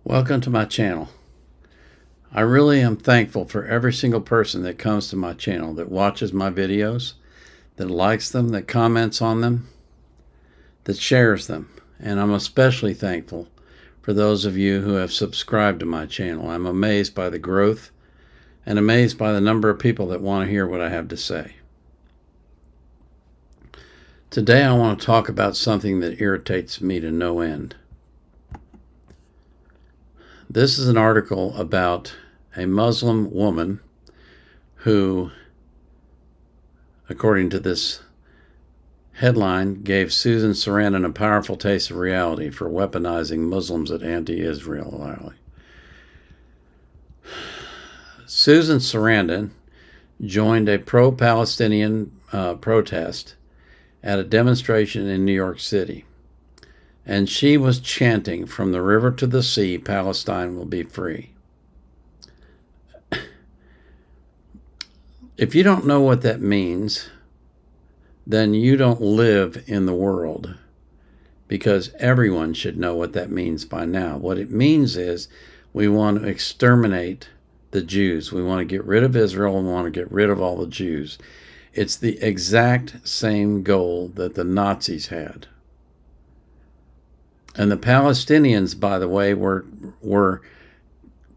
Welcome to my channel. I really am thankful for every single person that comes to my channel, that watches my videos, that likes them, that comments on them, that shares them. And I'm especially thankful for those of you who have subscribed to my channel. I'm amazed by the growth and amazed by the number of people that want to hear what I have to say. Today I want to talk about something that irritates me to no end. This is an article about a Muslim woman who, according to this headline, gave Susan Sarandon a powerful taste of reality for weaponizing Muslims at anti-Israel rally. Susan Sarandon joined a pro-Palestinian protest at a demonstration in New York City. And she was chanting, "From the river to the sea, Palestine will be free." If you don't know what that means, then you don't live in the world, because everyone should know what that means by now. What it means is we want to exterminate the Jews. We want to get rid of Israel and we want to get rid of all the Jews. It's the exact same goal that the Nazis had. And the Palestinians, by the way, were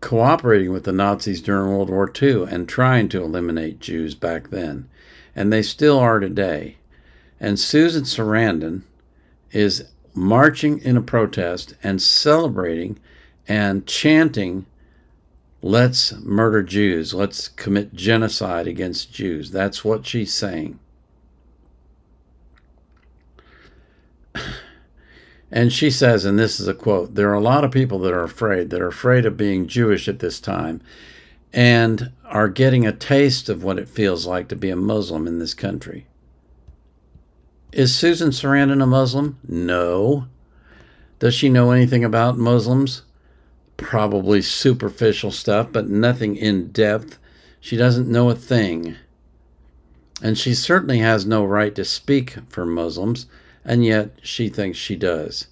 cooperating with the Nazis during World War II and trying to eliminate Jews back then. And they still are today. And Susan Sarandon is marching in a protest and celebrating and chanting, "Let's murder Jews. Let's commit genocide against Jews." That's what she's saying. And she says, and this is a quote, "There are a lot of people that are afraid of being Jewish at this time and are getting a taste of what it feels like to be a Muslim in this country." Is Susan Sarandon a Muslim? No. Does she know anything about Muslims? Probably superficial stuff, but nothing in depth. She doesn't know a thing. And she certainly has no right to speak for Muslims. And yet she thinks she does,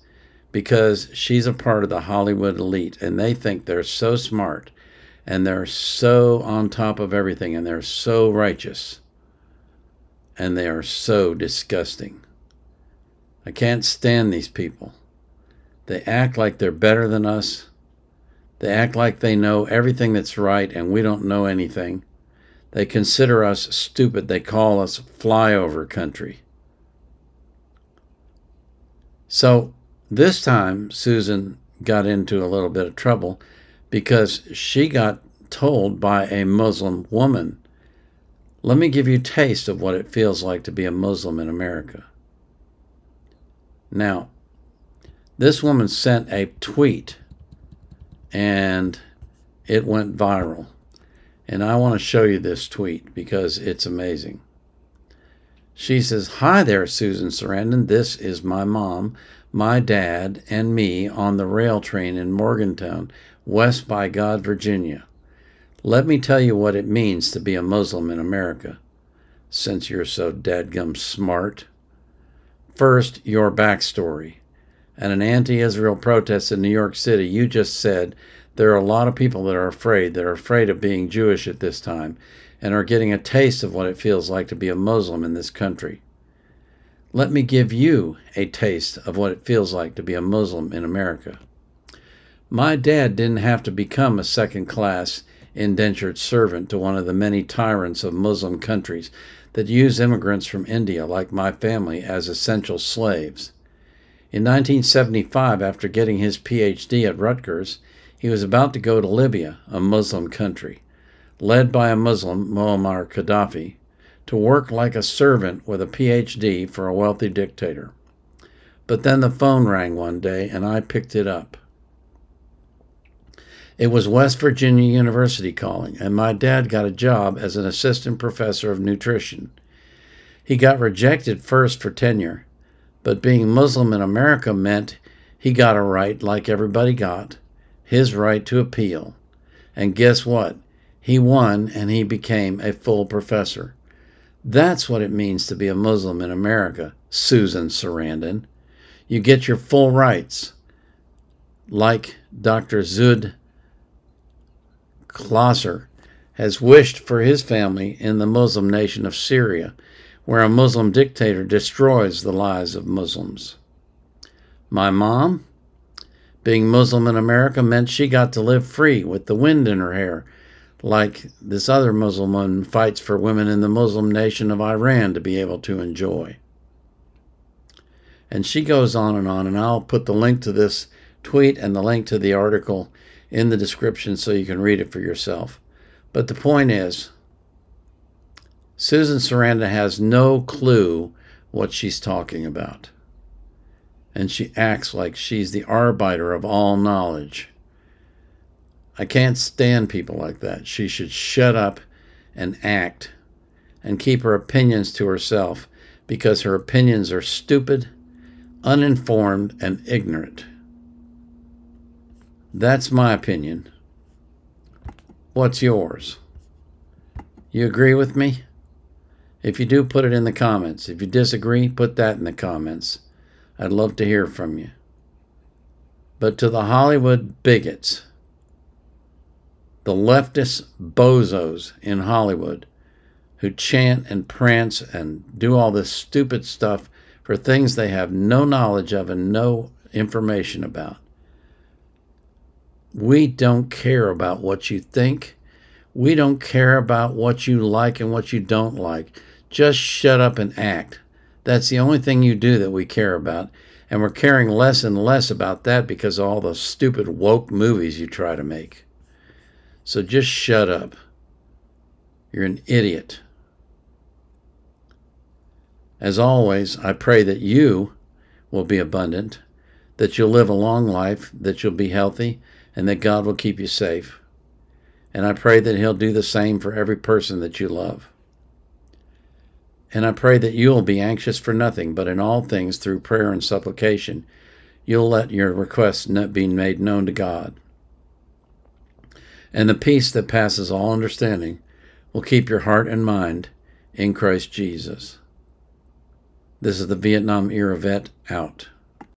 because she's a part of the Hollywood elite, and they think they're so smart and they're so on top of everything and they're so righteous and they are so disgusting. I can't stand these people. They act like they're better than us. They act like they know everything that's right and we don't know anything. They consider us stupid. They call us flyover country. So this time, Susan got into a little bit of trouble because she got told by a Muslim woman, "Let me give you a taste of what it feels like to be a Muslim in America." Now, this woman sent a tweet and it went viral. And I want to show you this tweet because it's amazing. She says, "Hi there, Susan Sarandon. This is my mom, my dad, and me on the rail train in Morgantown, West by God, Virginia. Let me tell you what it means to be a Muslim in America, since you're so dadgum smart. First, your backstory. At an anti-Israel protest in New York City, you just said there are a lot of people that are afraid of being Jewish at this time, and are getting a taste of what it feels like to be a Muslim in this country. Let me give you a taste of what it feels like to be a Muslim in America. My dad didn't have to become a second-class indentured servant to one of the many tyrants of Muslim countries that use immigrants from India like my family as essential slaves. In 1975, after getting his PhD at Rutgers, he was about to go to Libya, a Muslim country, led by a Muslim, Muammar Gaddafi, to work like a servant with a PhD for a wealthy dictator. But then the phone rang one day and I picked it up. It was West Virginia University calling, and my dad got a job as an assistant professor of nutrition. He got rejected first for tenure, but being Muslim in America meant he got a right like everybody got, his right to appeal. And guess what? He won and he became a full professor. That's what it means to be a Muslim in America, Susan Sarandon. You get your full rights. like Dr. Zud Klosser, has wished for his family in the Muslim nation of Syria, where a Muslim dictator destroys the lives of Muslims. My mom, being Muslim in America, meant she got to live free with the wind in her hair, like this other Muslim woman fights for women in the Muslim nation of Iran to be able to enjoy. And she goes on, and I'll put the link to this tweet and the link to the article in the description so you can read it for yourself. But the point is, Susan Sarandon has no clue what she's talking about. And she acts like she's the arbiter of all knowledge. I can't stand people like that. She should shut up and act and keep her opinions to herself, because her opinions are stupid, uninformed, and ignorant. That's my opinion. What's yours? You agree with me? If you do, put it in the comments. If you disagree, put that in the comments. I'd love to hear from you. But to the Hollywood bigots, the leftist bozos in Hollywood who chant and prance and do all this stupid stuff for things they have no knowledge of and no information about. We don't care about what you think. We don't care about what you like and what you don't like. Just shut up and act. That's the only thing you do that we care about. And we're caring less and less about that because of all the stupid woke movies you try to make. So just shut up. You're an idiot. As always, I pray that you will be abundant, that you'll live a long life, that you'll be healthy, and that God will keep you safe. And I pray that He'll do the same for every person that you love. And I pray that you'll be anxious for nothing, but in all things through prayer and supplication, you'll let your requests be made known to God. And the peace that passes all understanding will keep your heart and mind in Christ Jesus. This is the Vietnam Era Vet out.